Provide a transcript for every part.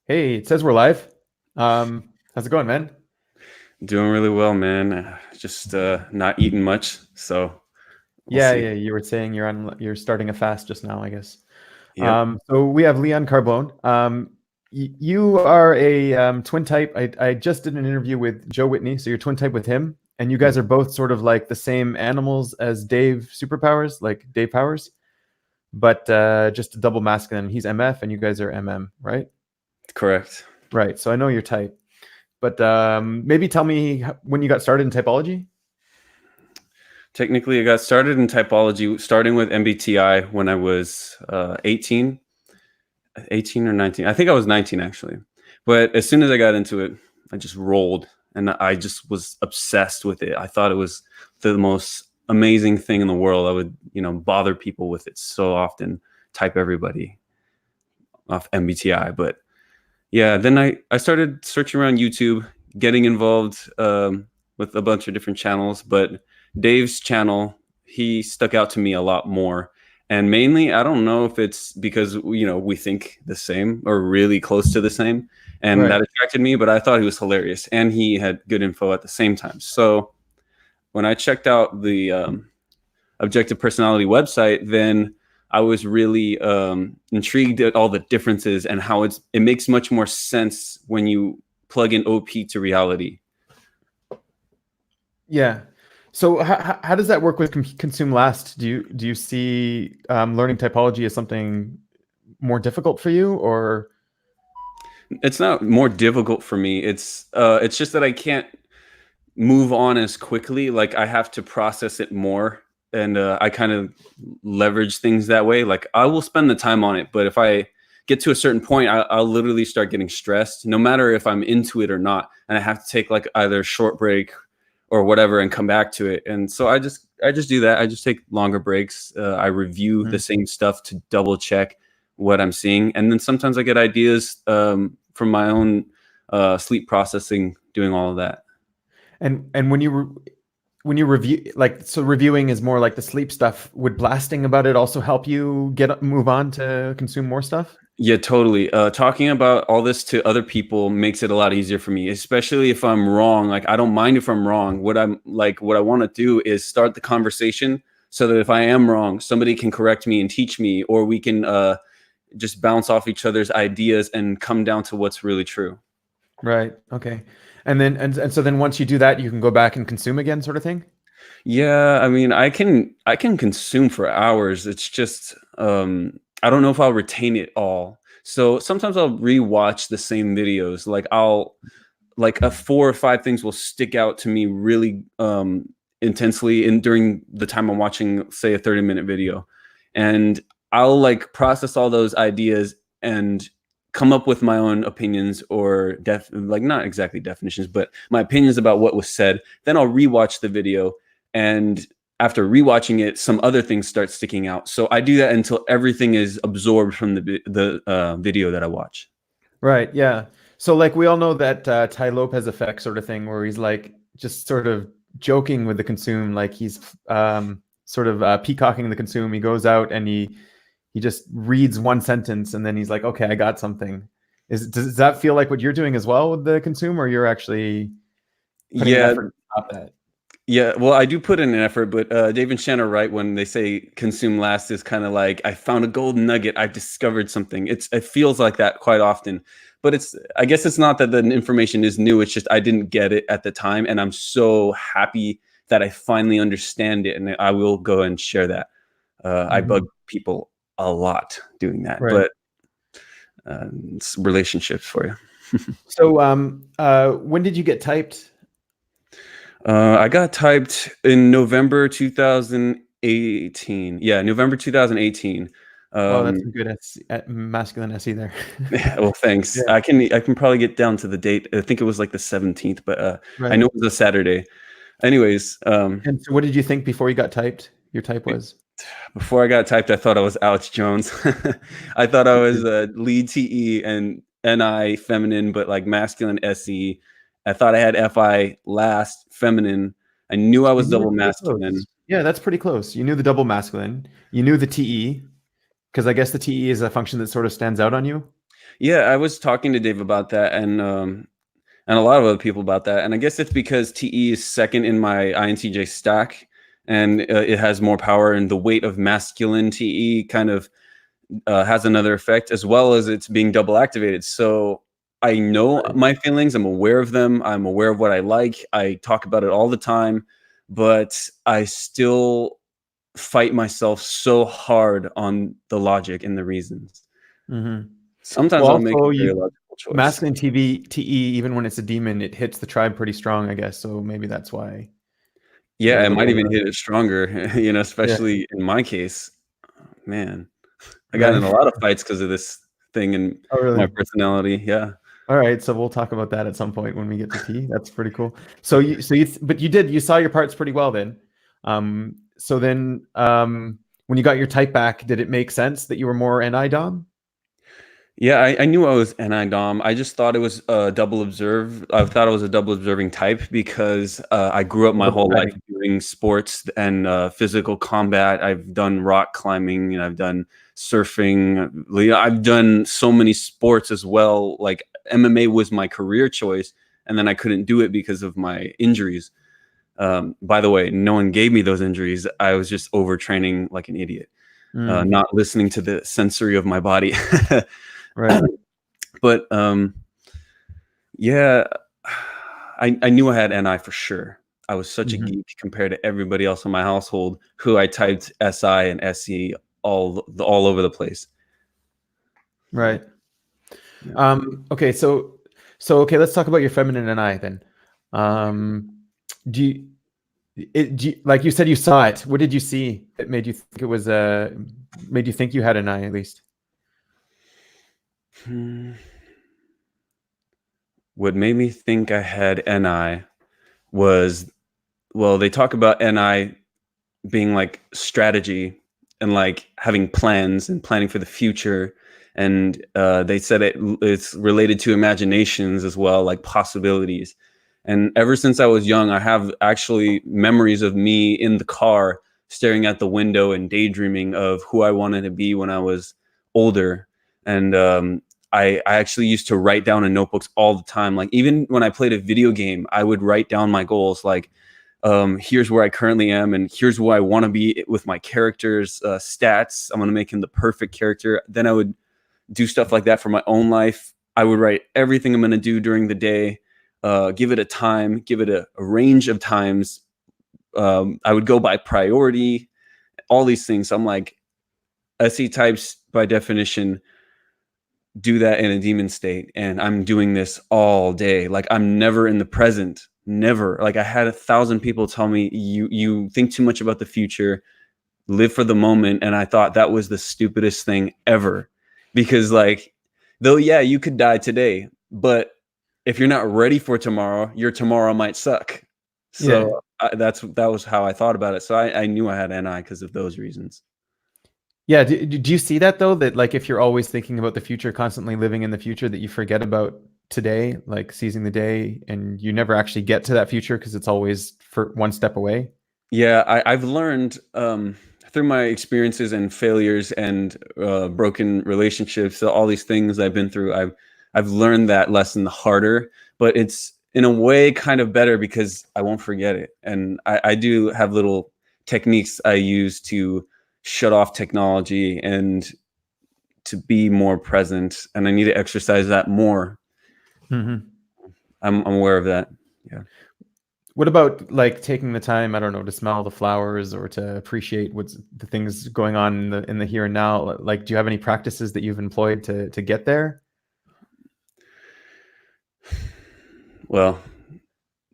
Hey, it says we're live. How's it going, man? Doing really well, man. Just not eating much, so we'll Yeah, see. yeah, you were saying you're starting a fast just now, I guess. Yep, So we have Leon Carbone. You are a twin type. I just did an interview with Joe Whitney, so you're twin type with him, and you guys are both sort of like the same animals as Dave Superpowers, like Dave Powers, but just a double masculine. He's MF, and you guys are MM, right? correct. Right. So I know your type, but maybe tell me when you got started in typology. Technically, I got started in typology, starting with MBTI when I was 18 or 19. I think I was 19 actually. But as soon as I got into it, I just rolled and I just was obsessed with it. I thought it was the most amazing thing in the world. I would, bother people with it so often, type everybody off MBTI. But yeah, then I started searching around YouTube, getting involved with a bunch of different channels. But Dave's channel, he stuck out to me a lot more. And mainly, I don't know if it's because we think the same or really close to the same, and Right. that attracted me. But I thought he was hilarious, and he had good info at the same time. So when I checked out the objective personality website, then I was really intrigued at all the differences and how it makes much more sense when you plug in OP to reality. Yeah. So how does that work with consume last? Do you see learning typology as something more difficult for you, or It's not more difficult for me. It's just that I can't move on as quickly. Like I have to process it more, and I kind of leverage things that way. Like I will spend the time on it, but if I get to a certain point, I'll literally start getting stressed, no matter if I'm into it or not, and I have to take like either a short break or whatever and come back to it. And so I just do that. I just take longer breaks. I review the Mhm. same stuff to double check what I'm seeing, and then sometimes I get ideas from my own sleep processing, doing all of that. And when you review, like, so reviewing is more like the sleep stuff. Would blasting about it also help you move on to consume more stuff? Yeah, totally. Talking about all this to other people makes it a lot easier for me, especially if I'm wrong. Like, I don't mind if I'm wrong. What I want to do is start the conversation so that if I am wrong, somebody can correct me and teach me, or we can just bounce off each other's ideas and come down to what's really true. Right. Okay. And so then once you do that, you can go back and consume again, sort of thing. Yeah, I mean, I can consume for hours. It's just I don't know if I'll retain it all. So sometimes I'll rewatch the same videos. Like a four or five things will stick out to me really intensely in during the time I'm watching, say, a 30-minute video. And I'll like process all those ideas and come up with my own opinions or like not exactly definitions, but my opinions about what was said. Then I'll rewatch the video, and after rewatching it, some other things start sticking out. So I do that until everything is absorbed from the video that I watch. Right. Yeah. So like we all know that Ty Lopez effect sort of thing, where he's like just sort of joking with the consume, like he's sort of peacocking the consume. He goes out and he just reads one sentence and then he's like, okay, I got something. Does that feel like what you're doing as well with the consume, or you're actually putting an Yeah, effort to stop that? yeah, well, I do put in an effort, but Dave and Shannon are right when they say consume last is kind of like I found a golden nugget, I've discovered something. It feels like that quite often, but I guess it's not that the information is new. It's just I didn't get it at the time, and I'm so happy that I finally understand it, and I will go and share that. I bug Mhm. people a lot doing that, Right. but it's relationships for you. So when did you get typed? I got typed in November 2018. Yeah, November 2018. Well, that's Um, some good masculine SE there. well, thanks. Yeah. I can probably get down to the date. I think it was like the 17th, but I Right. know it was a Saturday. Anyways, And so what did you think before you got typed? Your type was? before I got typed, I thought I was Alex Jones. I thought I was lead TE and NI feminine, but like masculine SE. I thought I had FI last feminine. I knew I You was were double pretty masculine. close. Yeah, that's pretty close. You knew the double masculine. You knew the TE, because I guess the TE is a function that sort of stands out on you. Yeah, I was talking to Dave about that, and a lot of other people about that. And I guess it's because TE is second in my INTJ stack, and it has more power, and the weight of masculine TE kind of has another effect, as well as it's being double activated. So I know Right. my feelings. I'm aware of them. I'm aware of what I like. I talk about it all the time, but I still fight myself so hard on the logic and the reasons. Hmm. Sometimes Well, I'll make a also very you logical choice. masculine TE, even when it's a demon, it hits the tribe pretty strong, I guess. So maybe that's why you're Yeah, a it might little, even hit it stronger, you know, yeah, especially in my case. Man, I got in right. a lot of fights because of this thing and Oh, my really? personality. Yeah. All right, so we'll talk about that at some point when we get to T. That's pretty cool. But you saw your parts pretty well then. So then, when you got your type back, did it make sense that you were more NI Dom? Yeah, I knew I was NI-DOM. I just thought it was double observe. I thought I was a double observing type because I grew up my Double whole life tagging. doing sports and physical combat. I've done rock climbing and I've done surfing. I've done so many sports as well. Like MMA was my career choice, and then I couldn't do it because of my injuries. By the way, no one gave me those injuries. I was just overtraining like an idiot, Mm, not listening to the sensory of my body. right. But yeah, I knew I had NI for sure. I was such a Hmm. geek compared to everybody else in my household who I typed SI and SE all over the place. So Right. yeah. Okay, so okay, let's talk about your feminine NI then. Um, do you, like you said you saw it. What did you see that made you think it was made you think you had an eye at least? Hmm. What made me think I had NI was, well, they talk about NI being like strategy and like having plans and planning for the future. And they said it's related to imaginations as well, like possibilities. And ever since I was young, I have actually memories of me in the car staring at the window and daydreaming of who I wanted to be when I was older. And I actually used to write down in notebooks all the time. Like even when I played a video game, I would write down my goals. Like here's where I currently am, and here's where I want to be with my character's stats. I'm going to make him the perfect character. Then I would do stuff like that for my own life. I would write everything I'm going to do during the day, give it a time, give it a range of times. I would go by priority, all these things. So I'm like, SE types by definition do that in a demon state, and I'm doing this all day. Like I'm never in the present. Never. Like I had 1,000 people tell me you think too much about the future, live for the moment, and I thought that was the stupidest thing ever. Because like, though yeah, you could die today, but if you're not ready for tomorrow, your tomorrow might suck. Yeah. So that was how I thought about it. So I knew I had NI because of those reasons. Yeah. Do you see that though? That like if you're always thinking about the future, constantly living in the future, that you forget about today, like seizing the day, and you never actually get to that future because it's always for one step away. Yeah, I've learned through my experiences and failures and broken relationships, all these things I've been through. I've learned that lesson harder, but it's in a way kind of better because I won't forget it. And I do have little techniques I use to shut off technology and to be more present. And I need to exercise that more. Hmm. I'm aware of that. Yeah. What about like taking the time, I don't know, to smell the flowers or to appreciate what's the things going on in the here and now? Like, do you have any practices that you've employed to get there? Well,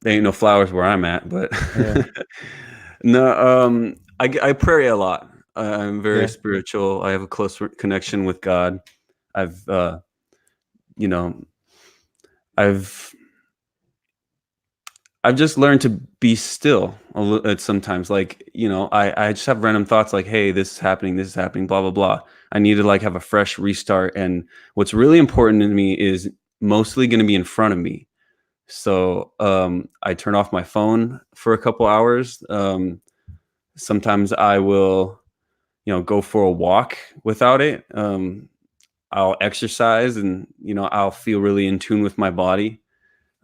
there ain't no flowers where I'm at, but Yeah. no, I pray a lot. I'm very Yeah. spiritual. I have a close connection with God. I've, you know, I've I've just learned to be still sometimes. Like, you know, I just have random thoughts like, hey, this is happening, blah, blah, blah. I need to like have a fresh restart. And what's really important to me is mostly going to be in front of me. So I turn off my phone for a couple hours. Sometimes I will, you know, go for a walk without it. I'll exercise, and I'll feel really in tune with my body.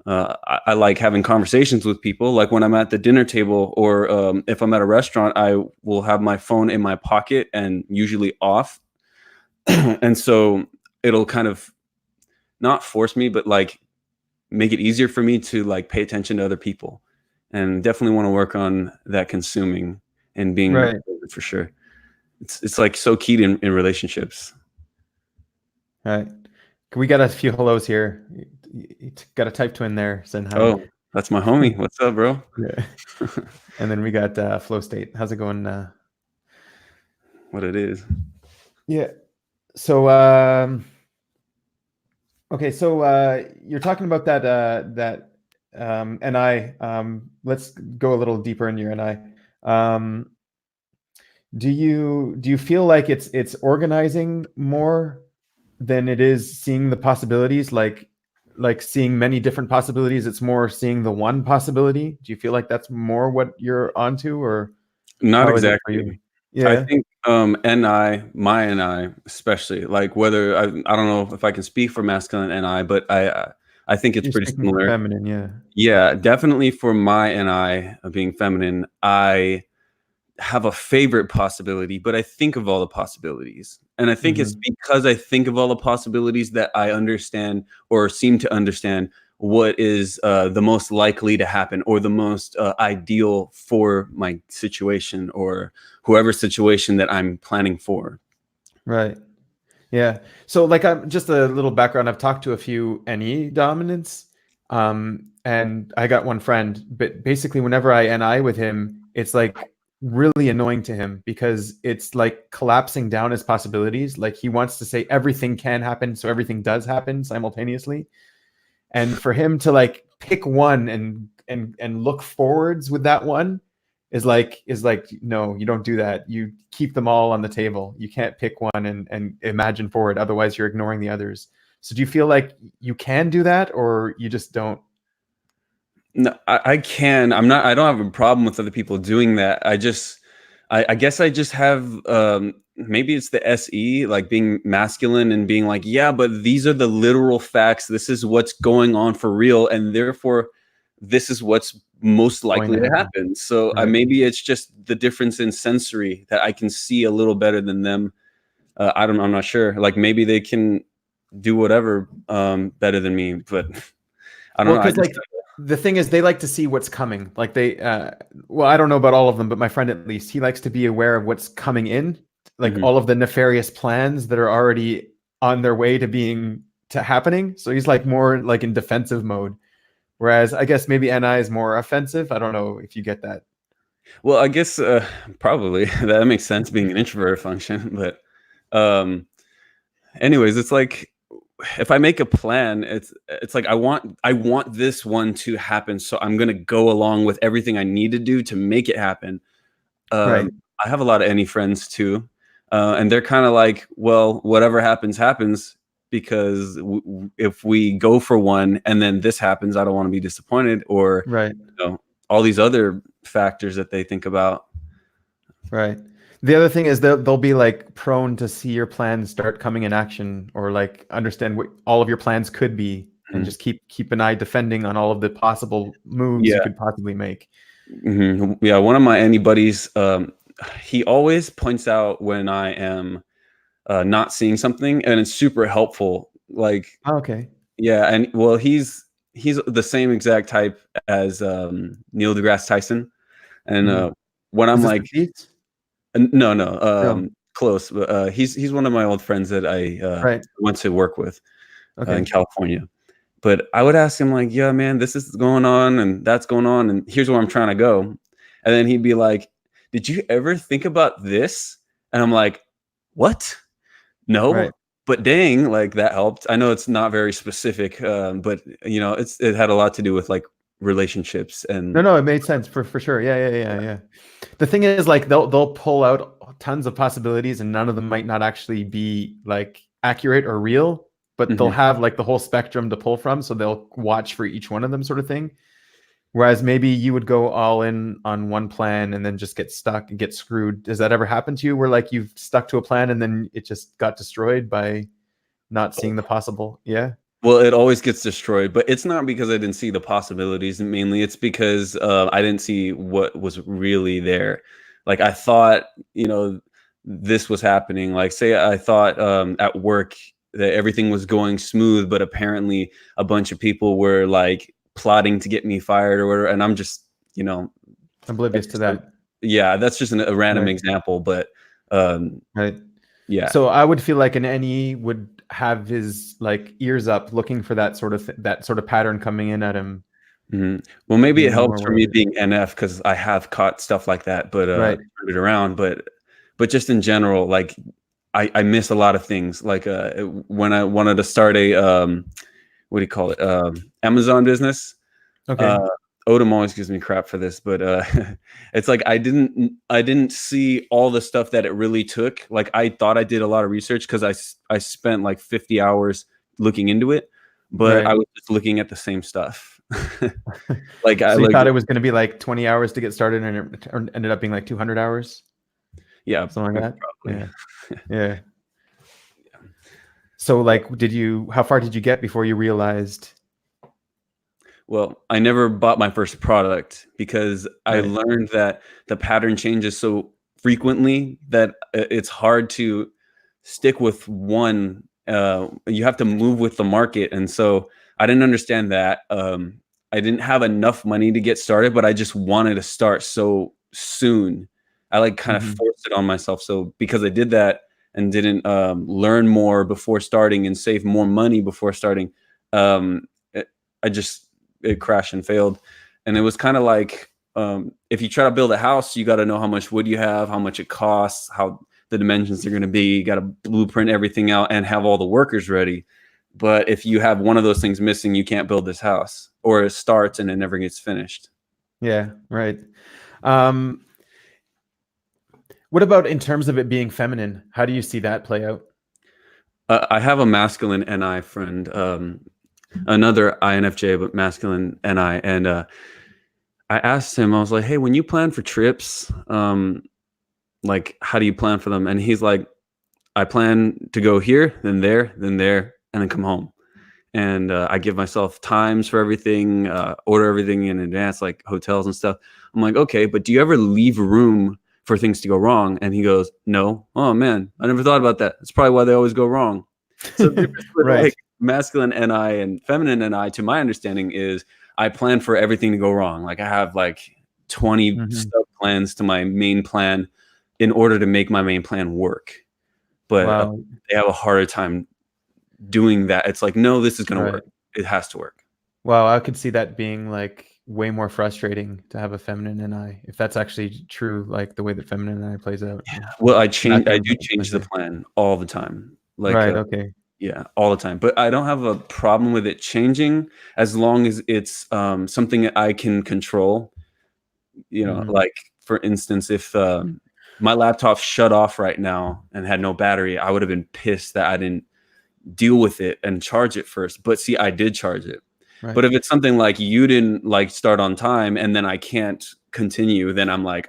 I like having conversations with people, like when I'm at the dinner table, or if I'm at a restaurant, I will have my phone in my pocket and usually off. And so it'll kind of not force me, but like make it easier for me to like pay attention to other people, and definitely want to work on that consuming and being Right. for sure. It's like so key in relationships. Right. We got a few hellos here. You got a type twin there saying hi. Oh, that's my homie. What's up, bro? Yeah. And then we got Flow State. How's it going? What it is. Yeah. So okay, so you're talking about that NI. Let's go a little deeper in your NI. Do you feel like it's organizing more than it is seeing the possibilities? Like seeing many different possibilities, it's more seeing the one possibility. Do you feel like that's more what you're onto, or Not how is it for exactly. you? I Yeah, think my NI especially, like whether I don't know if I can speak for masculine NI, but I think it's you're pretty speaking for similar. feminine. Yeah. Yeah, definitely for my NI being feminine, I have a favorite possibility, but I think of all the possibilities. And I think it's Hmm. because I think of all the possibilities that I understand, or seem to understand, what is the most likely to happen, or the most ideal for my situation, or whoever situation that I'm planning for. Right. Yeah. So like I'm just a little background. I've talked to a few NE dominants. And I got one friend, but basically whenever I NI with him, it's like really annoying to him because it's like collapsing down his possibilities. Like he wants to say everything can happen, so everything does happen simultaneously. And for him to like pick one and look forwards with that one is like no, you don't do that. You keep them all on the table. You can't pick one and imagine forward, otherwise you're ignoring the others. So do you feel like you can do that, or you just don't? No, I can. I don't have a problem with other people doing that. I guess I just have, maybe it's the SE, like being masculine and being like, yeah, but these are the literal facts. This is what's going on for real. And therefore, this is what's most Going likely to to happen, happen. So right? maybe it's just the difference in sensory that I can see a little better than them. I'm not sure. Like maybe they can do whatever better than me, but I don't Well, know. I because just, like the thing is, they like to see what's coming. Like well, I don't know about all of them, but my friend at least, he likes to be aware of what's coming in, like Mhm. all of the nefarious plans that are already on their way to happening. So he's like more like in defensive mode. Whereas I guess maybe NI is more offensive. I don't know if you get that. Well, I guess probably that makes sense being an introvert function, but um anyways, it's like if I make a plan, it's like I want this one to happen, so I'm going to go along with everything I need to do to make it happen. Um Right. I have a lot of any friends too. And they're kind of like, well, whatever happens happens, because if we go for one and then this happens, I don't want to be disappointed, or Right. all these other factors that they think about. Right. The other thing is they'll be like prone to see your plans start coming in action, or like understand what all of your plans could be, and Mhm. just keep an eye defending on all of the possible moves you Yeah. could possibly make. Yeah, one of my any buddies, he always points out when I am not seeing something, and it's super helpful. Like, Oh, okay. yeah, and well, he's the same exact type as Neil deGrasse Tyson, and Hmm. when I'm Is this like, Matisse? no, no, No. close, but he's one of my old friends that I Right. went to work with in Okay. California. But I would ask him like, yeah, man, this is going on and that's going on, and here's where I'm trying to go. And then he'd be like, did you ever think about this? And I'm like, what? No, Right. but dang, like that helped. I know it's not very specific, but it had a lot to do with like relationships No, and no, it made sense for sure. Yeah, yeah, yeah, yeah. The thing is, like, they'll pull out tons of possibilities, and none of them might not actually be like accurate or real, but they'll Mhm. have like the whole spectrum to pull from, so they'll watch for each one of them, sort of thing. Whereas maybe you would go all in on one plan and then just get stuck and get screwed. Does that ever happen to you, where like you've stuck to a plan and then it just got destroyed by not seeing the possible. Yeah. Well, it always gets destroyed, but it's not because I didn't see the possibilities. Mainly, it's because I didn't see what was really there. Like I thought, this was happening. Like, say, I thought at work that everything was going smooth, but apparently a bunch of people were like plotting to get me fired or whatever. And I'm just, Oblivious that's to just a, that. yeah, that's just a random Right. example, but um, Right. yeah. So I would feel like an NE would have his like ears up, looking for that sort of pattern coming in at him, Well, maybe it being more helps for aware of me it. being NF because I have caught stuff like that, but Right. turned it around. But just in general, like I miss a lot of things. Like when I wanted to start a what do you call it? Amazon business. Okay. Uh, Odom always gives me crap for this, but it's like I didn't see all the stuff that it really took. Like I thought I did a lot of research because I spent like 50 hours looking into it, but I Right. was just looking at the same stuff. Like I So you like thought it was going to be like 20 hours to get started, and it ended up being like 200 hours, yeah, something like that. probably. Yeah. Yeah. So like, how far did you get before you realized? Well, I never bought my first product because I Right. learned that the pattern changes so frequently that it's hard to stick with one. You have to move with the market. And so I didn't understand that. I didn't have enough money to get started, but I just wanted to start so soon. I like kind of Mhm. forced it on myself. So because I did that and didn't learn more before starting and save more money before starting, um, it, I just it crashed and failed. And it was kind of like if you try to build a house, you got to know how much wood you have, how much it costs, how the dimensions are going to be. You got to blueprint everything out and have all the workers ready. But if you have one of those things missing, you can't build this house, or it starts and it never gets finished. Yeah. Right. Um, what about in terms of it being feminine? How do you see that play out? I have a masculine NI friend, another INFJ, but masculine NI. And I asked him, I was like, hey, when you plan for trips, like, how do you plan for them? And he's like, I plan to go here, then there, and then come home. And I give myself times for everything, order everything in advance, like hotels and stuff. I'm like, okay, but do you ever leave room for things to go wrong? And he goes, no. Oh man, I never thought about that. That's probably why they always go wrong. So the difference with Right. like masculine NI and feminine NI, to my understanding, is I plan for everything to go wrong. Like I have like 20 Mhm. sub plans to my main plan in order to make my main plan work. But Wow. they have a harder time doing that. It's like, no, this is going to Right. work. It has to work. Wow. I could see that being like way more frustrating to have a feminine NI, if that's actually true, like the way that feminine NI plays out. Yeah. Well, I Masculine do change plays the out. plan all the time. Like, Right. Okay. yeah, all the time. But I don't have a problem with it changing as long as it's something that I can control. Mhm. Like for instance, if my laptop shut off right now and had no battery, I would have been pissed that I didn't deal with it and charge it first. But see, I did charge it. Right. But if it's something like you didn't like start on time and then I can't continue, then I'm like,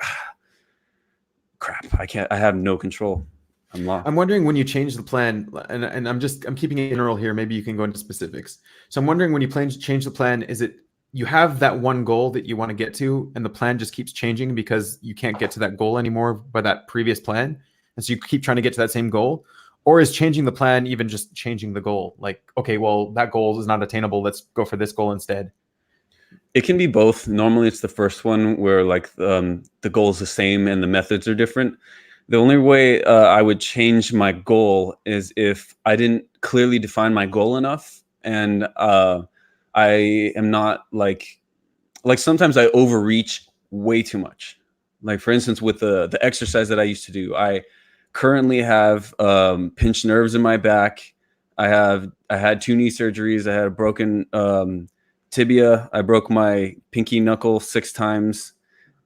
crap, I can't, I have no control. I'm lost. I'm wondering when you change the plan, and I'm keeping it general here. Maybe you can go into specifics. So I'm wondering when you change the plan, is it you have that one goal that you want to get to, and the plan just keeps changing because you can't get to that goal anymore by that previous plan, and so you keep trying to get to that same goal, or is changing the plan even just changing the goal? Like, okay, well that goal is not attainable. Let's go for this goal instead. It can be both. Normally, it's the first one where like the goal is the same and the methods are different. The only way I would change my goal is if I didn't clearly define my goal enough, and I am not like sometimes I overreach way too much. Like for instance, with the exercise that I used to do, I currently have pinched nerves in my back. I had 2 knee surgeries. I had a broken tibia. I broke my pinky knuckle 6 times.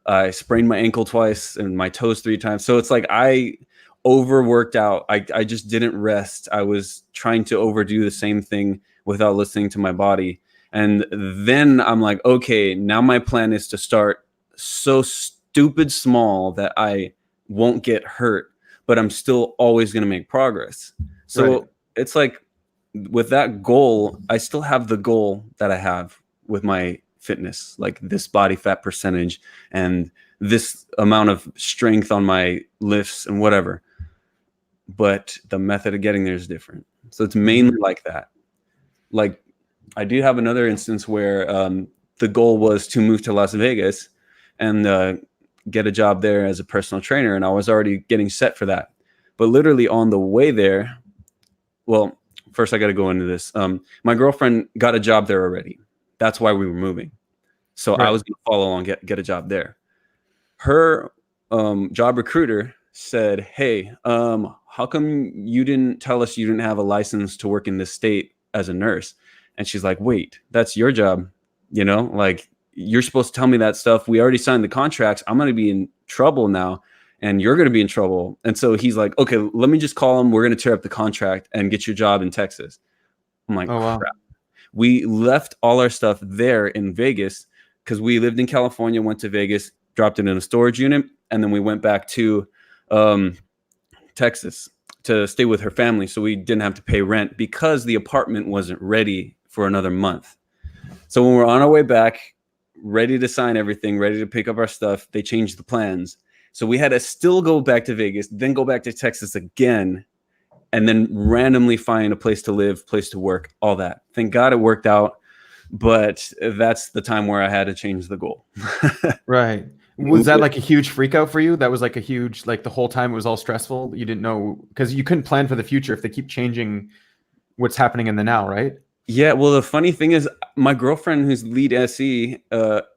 I sprained my ankle twice and my toes 3 times. So it's like I overworked out. I just didn't rest. I was trying to overdo the same thing without listening to my body. And then I'm like, okay, now my plan is to start so stupid small that I won't get hurt, but I'm still always going to make progress. Right. So it's like with that goal, I still have the goal that I have with my fitness, like this body fat percentage and this amount of strength on my lifts and whatever. But the method of getting there is different. So it's mainly like that. Like I do have another instance where the goal was to move to Las Vegas and get a job there as a personal trainer. And I was already getting set for that. But literally on the way there, well, first I got to go into this. My girlfriend got a job there already. That's why we were moving. So I was going to follow along, get a job there. Her job recruiter said, hey, how come you didn't tell us you didn't have a license to work in this state as a nurse? And she's like, wait, that's your job. You know, like you're supposed to tell me that stuff. We already signed the contracts. I'm going to be in trouble now and you're going to be in trouble. And so he's like, okay, let me just call him. We're going to tear up the contract and get your job in Texas. I'm like, crap. Wow. We left all our stuff there in Vegas because we lived in California, went to Vegas, dropped it in a storage unit. And then we went back to Texas to stay with her family. So we didn't have to pay rent because the apartment wasn't ready for another month. So when we're on our way back, ready to sign everything, ready to pick up our stuff, they changed the plans. So we had to still go back to Vegas, then go back to Texas again, and then randomly find a place to live, place to work, all that. Thank God it worked out. But that's the time where I had to change the goal. Right. Was that like a huge freak out for you? That was like a huge, like the whole time it was all stressful. You didn't know because you couldn't plan for the future if they keep changing what's happening in the now, right? Yeah. Well, the funny thing is my girlfriend who's lead SE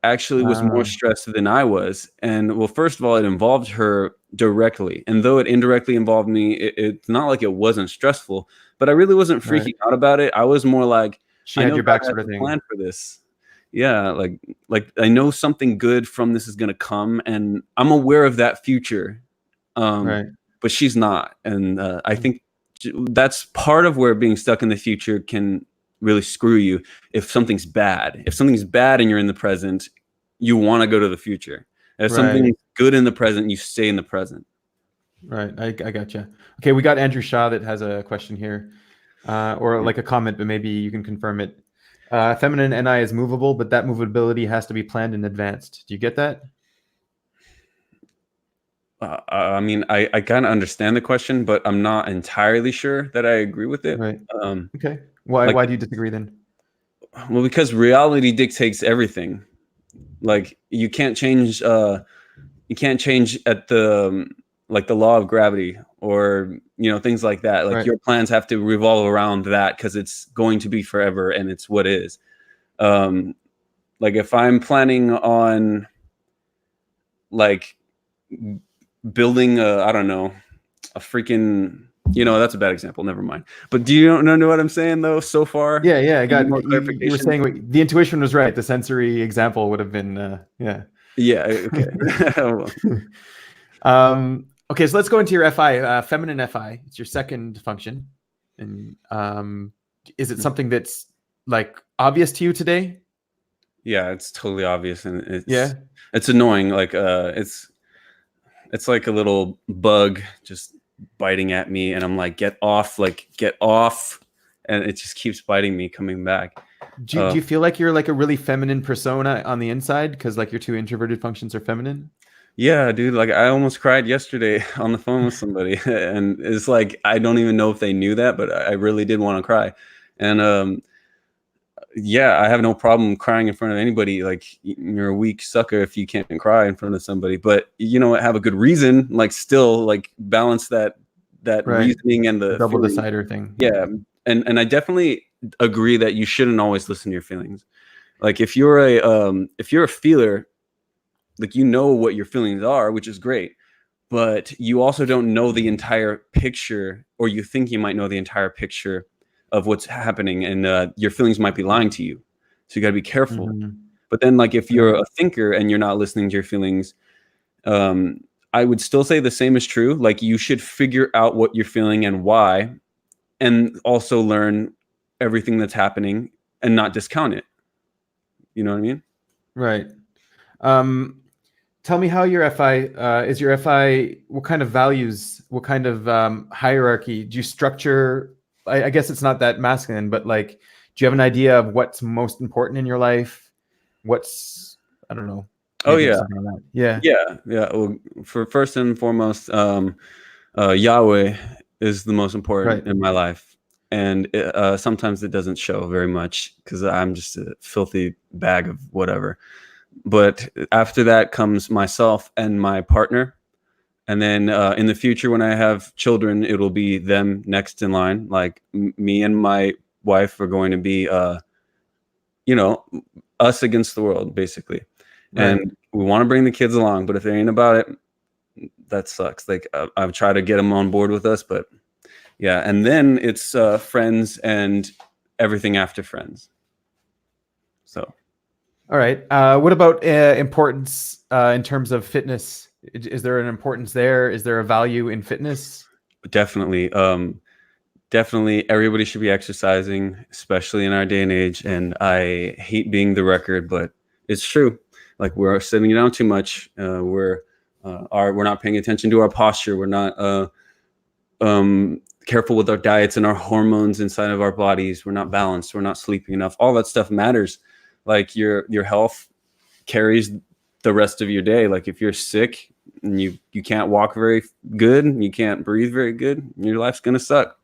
actually was more stressed than I was. And well, first of all, it involved her directly. And though it indirectly involved me, it's not like it wasn't stressful, but I really wasn't freaking out about it. I was more like, she had your back sort of thing. Plan for this. Yeah, like I know something good from this is going to come and I'm aware of that future. But she's not. And I think that's part of where being stuck in the future can really screw you. If something's bad and you're in the present, you want to go to the future. If something's good in the present, you stay in the present. Right. I gotcha. Okay. We got Andrew Shaw that has a question here or like a comment, but maybe you can confirm it. Feminine NI is movable, but that movability has to be planned in advance. Do you get that? I mean, I kind of understand the question, but I'm not entirely sure that I agree with it. Right. Okay. Why do you disagree then? Well, because reality dictates everything. Like you can't change at the like the law of gravity or things like that. Like your plans have to revolve around that because it's going to be forever and it's what is. Like if I'm planning on like building I don't know, a freaking, that's a bad example. Never mind. But do you know what I'm saying though so far? Yeah. I got you were saying the intuition was right. The sensory example would have been yeah. Yeah. Okay. Okay, so let's go into your FI, feminine FI. It's your second function. And is it something that's like obvious to you today? Yeah, it's totally obvious. And it's annoying. Like it's like a little bug just biting at me. And I'm like, get off. And it just keeps biting me, coming back. Do you feel like you're like a really feminine persona on the inside? Because like your two introverted functions are feminine? Yeah, dude, like I almost cried yesterday on the phone with somebody and it's like, I don't even know if they knew that, but I really did want to cry. And yeah, I have no problem crying in front of anybody. Like you're a weak sucker if you can't cry in front of somebody, but have a good reason, like still like balance that reasoning and the double decider thing. Yeah. And I definitely agree that you shouldn't always listen to your feelings. Like if you're a feeler, like what your feelings are, which is great, but you also don't know the entire picture, or you think you might know the entire picture of what's happening, and your feelings might be lying to you. So you got to be careful. Mm-hmm. But then, like if you're a thinker and you're not listening to your feelings, I would still say the same is true. Like you should figure out what you're feeling and why, and also learn everything that's happening and not discount it. You know what I mean? Right. Tell me how your FI is. Your FI, what kind of values, what kind of hierarchy do you structure I guess it's not that masculine, but like, do you have an idea of what's most important in your life? What's, I don't know, Oh maybe yeah, something like that. Yeah. yeah. Well, for first and foremost, Yahweh is the most important Right. in my life, and sometimes it doesn't show very much because I'm just a filthy bag of whatever. But after that comes myself and my partner, and then in the future when I have children, it'll be them next in line. Like me and my wife are going to be, you know, us against the world, basically. Right. And we want to bring the kids along, but if they ain't about it, that sucks. Like I've tried to get them on board with us, but yeah. And then it's friends and everything after friends. So All right. What about importance in terms of fitness? Is there an importance there? Is there a value in fitness? definitely, definitely everybody should be exercising, especially in our day and age. And I hate being the record, but it's true. Like we're sitting down too much. We're not paying attention to our posture. We're not careful with our diets and our hormones inside of our bodies. We're not balanced. We're not sleeping enough. All that stuff matters. Like your health carries the rest of your day. Like if you're sick and you can't walk very good, and you can't breathe very good, your life's gonna suck.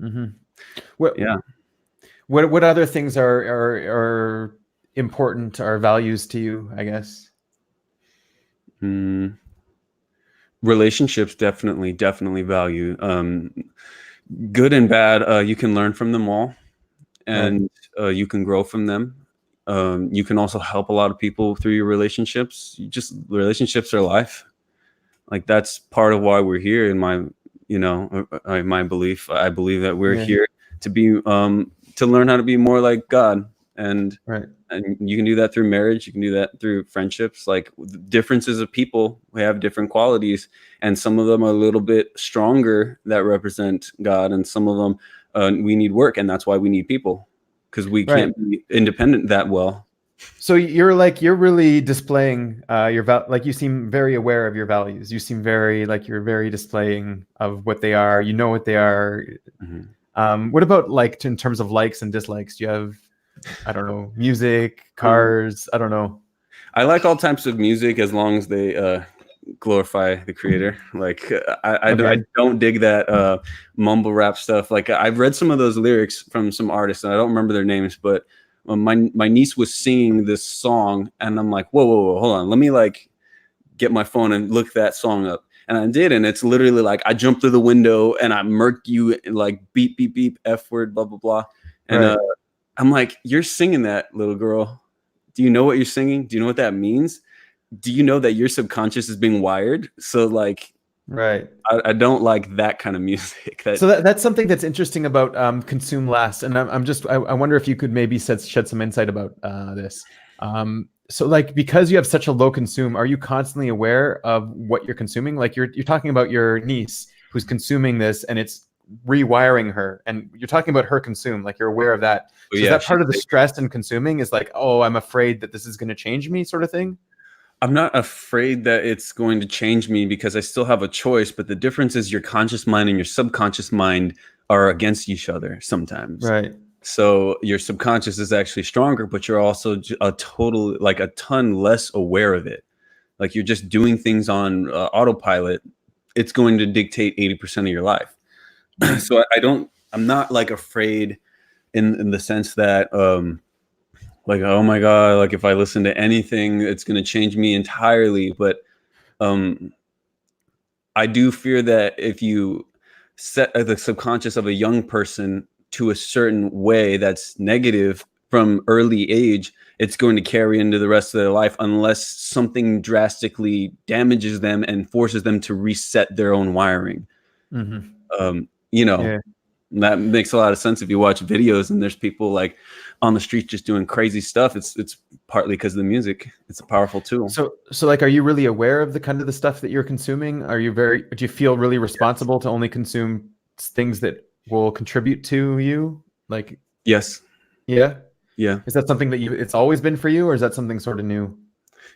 Mm-hmm. What, Yeah. what other things are important, are values to you, I guess? Relationships definitely value. Good and bad, you can learn from them all, Right. and you can grow from them. You can also help a lot of people through your relationships. Relationships are life. Like that's part of why we're here. In my, my belief, I believe that we're Yeah. here to be, to learn how to be more like God, and Right. and you can do that through marriage. You can do that through friendships. Like differences of people, we have different qualities, and some of them are a little bit stronger that represent God, and some of them we need work, and that's why we need people, because we Right. can't be independent that well. So you're really displaying like you seem very aware of your values. You seem very like you're very displaying of what they are. You know what they are. What about like in terms of likes and dislikes? Do you have, I don't know, music, cars? I don't know. I like all types of music as long as they glorify the creator. Like I Okay. don't dig that mumble rap stuff. Like I've read some of those lyrics from some artists, and I don't remember their names, but my niece was singing this song, and I'm like, whoa, hold on, let me like get my phone and look that song up. And I did, and it's literally like I jumped through the window and I murked you, and like beep beep beep, F word, blah blah blah. And Right. I'm like, you're singing that, little girl. Do you know what you're singing? Do you know what that means? Do you know that your subconscious is being wired? So like, Right. I don't like that kind of music. So that's something that's interesting about consume last, and I wonder if you could maybe shed some insight about this. So like because you have such a low consume, are you constantly aware of what you're consuming? Like you're talking about your niece who's consuming this, and it's rewiring her, and you're talking about her consume. Like you're aware of that. So is yeah, that part of the stress in consuming? Is like, oh, I'm afraid that this is going to change me, sort of thing? I'm not afraid that it's going to change me because I still have a choice. But the difference is your conscious mind and your subconscious mind are against each other sometimes. Right. So your subconscious is actually stronger, but you're also like a ton less aware of it. Like you're just doing things on autopilot. It's going to dictate 80% of your life. Right. So I'm not like afraid in the sense that, like, oh my God, like if I listen to anything, it's going to change me entirely. But um, I do fear that if you set the subconscious of a young person to a certain way that's negative from early age, it's going to carry into the rest of their life unless something drastically damages them and forces them to reset their own wiring. Mm-hmm. You know, Yeah. that makes a lot of sense if you watch videos and there's people like on the street just doing crazy stuff. It's partly because of the music. It's a powerful tool. So like, are you really aware of the kind of the stuff that you're consuming? Do you feel really responsible to only consume things that will contribute to you? Like, Yes. yeah. Yeah. Is that something that it's always been for you, or is that something sort of new?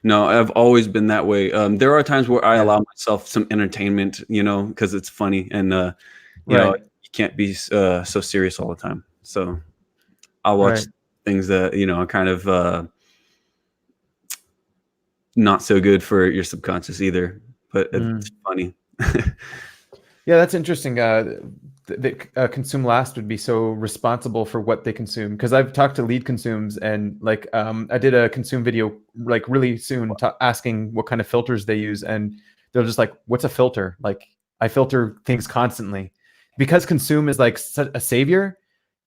No, I've always been that way. There are times where I Yeah. allow myself some entertainment, because it's funny, and you know, Right. can't be so serious all the time. So I'll watch Right. things that, you know, are kind of not so good for your subconscious either, but it's Mm. funny. Yeah, that's interesting. Consume last would be so responsible for what they consume, because I've talked to lead consumes, and like I did a consume video like really soon asking what kind of filters they use, and they're just like, "What's a filter?" Like, I filter things constantly because consume is like a savior.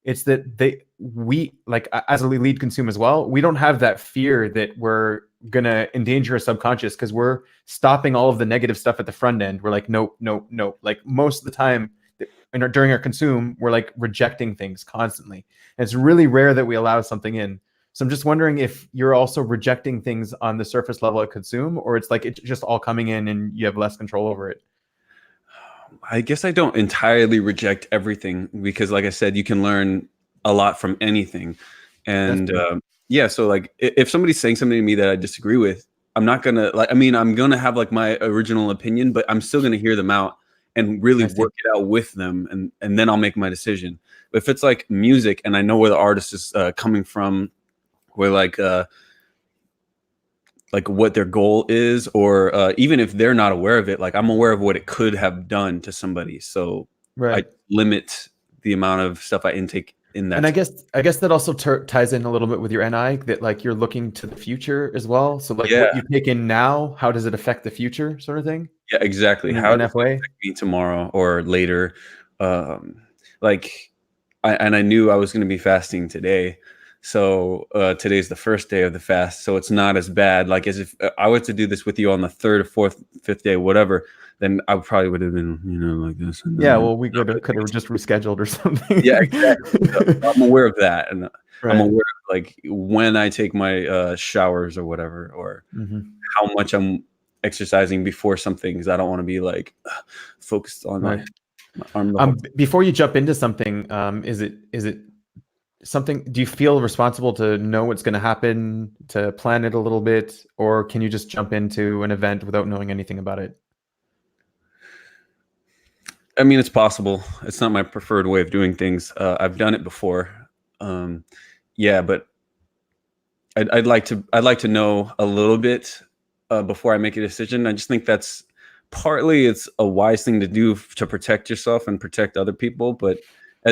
It's that we like as a lead consume as well, we don't have that fear that we're gonna endanger our subconscious because we're stopping all of the negative stuff at the front end. We're like, nope, nope, nope. Like most of the time during our consume, we're like rejecting things constantly. And it's really rare that we allow something in. So I'm just wondering if you're also rejecting things on the surface level at consume, or it's like it's just all coming in and you have less control over it. I guess I don't entirely reject everything because, like I said, you can learn a lot from anything. That's And true. yeah, so like if somebody's saying something to me that I disagree with, I'm not gonna like. I mean, I'm gonna have like my original opinion, but I'm still gonna hear them out and really I see. work it out with them, and then I'll make my decision. But if it's like music and I know where the artist is coming from, where like what their goal is, or even if they're not aware of it, like I'm aware of what it could have done to somebody, so I Right. limit the amount of stuff I intake in And that I guess that also ties in a little bit with your NI, that like you're looking to the future as well. So like yeah, what you take in now, how does it affect the future, sort of thing, yeah, exactly. in an How does NF it way? affect me tomorrow or later? um like I knew I was going to be fasting today, so today's the first day of the fast, so it's not as bad. Like as if I were to do this with you on the third or fourth, fifth day, whatever, then I probably would have been, you know, like this, and Yeah, then well, we could have just rescheduled or yeah, exactly. So something. I'm aware of that, and I'm Right. aware of like when I take my showers or whatever, or Hmm. how much I'm exercising before something, because I don't want to be like focused on Right. my arm the whole time. Before you jump into something, is it something? Do you feel responsible to know what's going to happen, to plan it a little bit, or can you just jump into an event without knowing anything about it? I mean, it's possible. It's not my preferred way of doing things. I've done it before. Um, yeah, but I'd like to know a little bit before I make a decision. I just think that's partly it's a wise thing to do to protect yourself and protect other people. But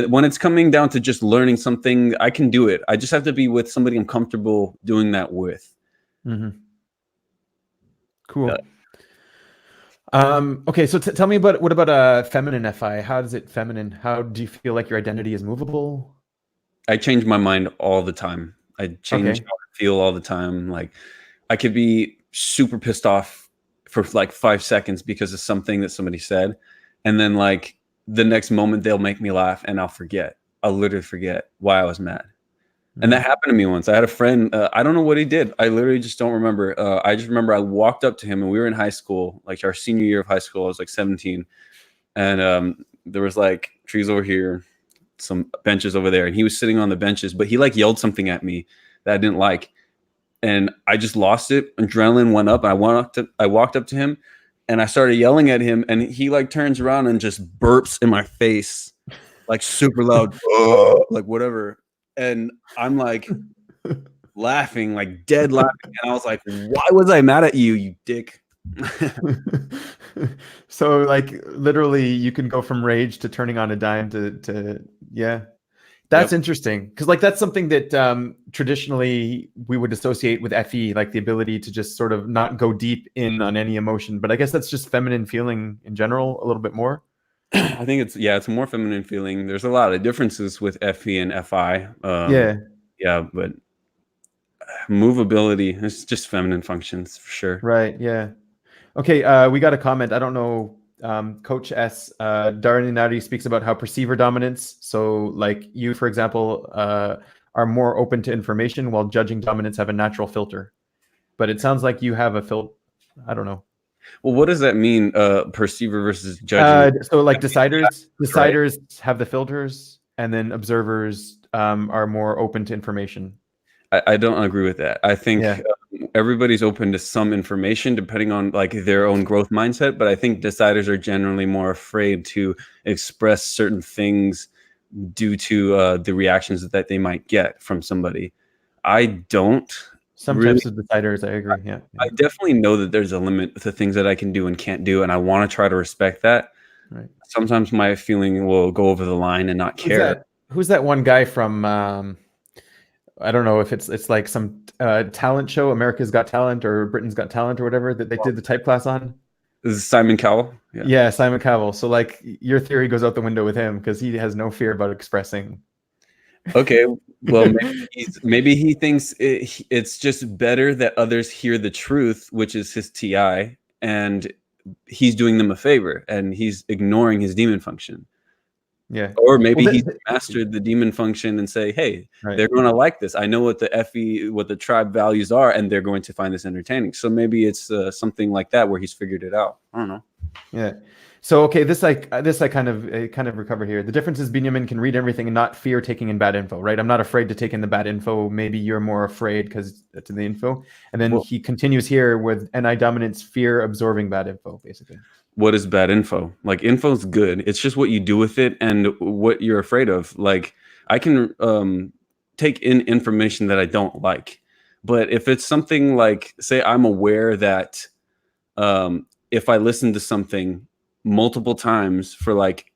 when it's coming down to just learning something, I can do it. I just have to be with somebody I'm comfortable doing that with. Hmm. Uh, Cool. Okay, so tell me about what about feminine FI? How does it feminine? How do you feel like your identity is movable? I change my mind all the time. I change Okay. how I feel all the time. Like I could be super pissed off for like 5 seconds because of something that somebody said, and then like the next moment they'll make me laugh, and I'll forget. I'll literally forget why I was mad. And that Mm. happened to me once. I had a friend. I don't know what he did. I literally just don't remember. I just remember I walked up to him, and we were in high school, like our senior year of high school. I was like 17, and there was like trees over here, some benches over there, and he was sitting on the benches, but he like yelled something at me that I didn't like, and I just lost it. Adrenaline went up. I walked up to him, and I started yelling at him, and he like turns around and just burps in my face, like super loud, like whatever. And I'm like laughing, like dead laughing, and I was like, "Why was I mad at you, you dick?" So like literally you can go from rage to turning on a dime to yeah. That's Yep. interesting, because like that's something that traditionally we would associate with FE, like the ability to just sort of not go deep in on any emotion. But I guess that's just feminine feeling in general a little bit more. I think it's a more feminine feeling. There's a lot of differences with FE and FI. Yeah, Yeah, but movability is just feminine functions for sure. right. Yeah. Okay, we got a comment. I don't know. Coach S. Darinati speaks about how perceiver dominance. So, like you, for example, are more open to information, while judging dominance have a natural filter. But it sounds like you have a filter. I don't know. Well, what does that mean? Perceiver versus judging? So, like That means you have to filter, right? deciders have the filters, and then observers are more open to information. I don't agree with that. I think Yeah. everybody's open to some information depending on like their own growth mindset, but I think deciders are generally more afraid to express certain things due to the reactions that they might get from somebody. I don't Some really. types of deciders, I agree. Yeah, I yeah. definitely know that there's a limit to things that I can do and can't do, and I want to try to respect that. Right. Sometimes my feeling will go over the line and not care. Who's that one guy from I don't know if it's like some talent show, America's Got Talent or Britain's Got Talent or whatever, that they did the type class on? This is Simon Cowell. Yeah. Yeah, Simon Cowell. So like your theory goes out the window with him because he has no fear about expressing. Okay. Well, maybe he thinks it's just better that others hear the truth, which is his TI, and he's doing them a favor and he's ignoring his demon function. Yeah. Or maybe Well, he's mastered the demon function and say, hey, right. they're going to like this. I know what what the tribe values are, and they're going to find this entertaining. So maybe it's something like that where he's figured it out. I don't know. Yeah. So okay, this I kind of recover here. The difference is Benjamin can read everything and not fear taking in bad info, right? I'm not afraid to take in the bad info. Maybe you're more afraid because to the info. And then he continues here with NI dominance, fear absorbing bad info, basically. What is bad info? Like info's good. It's just what you do with it and what you're afraid of. Like I can take in information that I don't like, but if it's something like, say, I'm aware that if I listen to something multiple times for like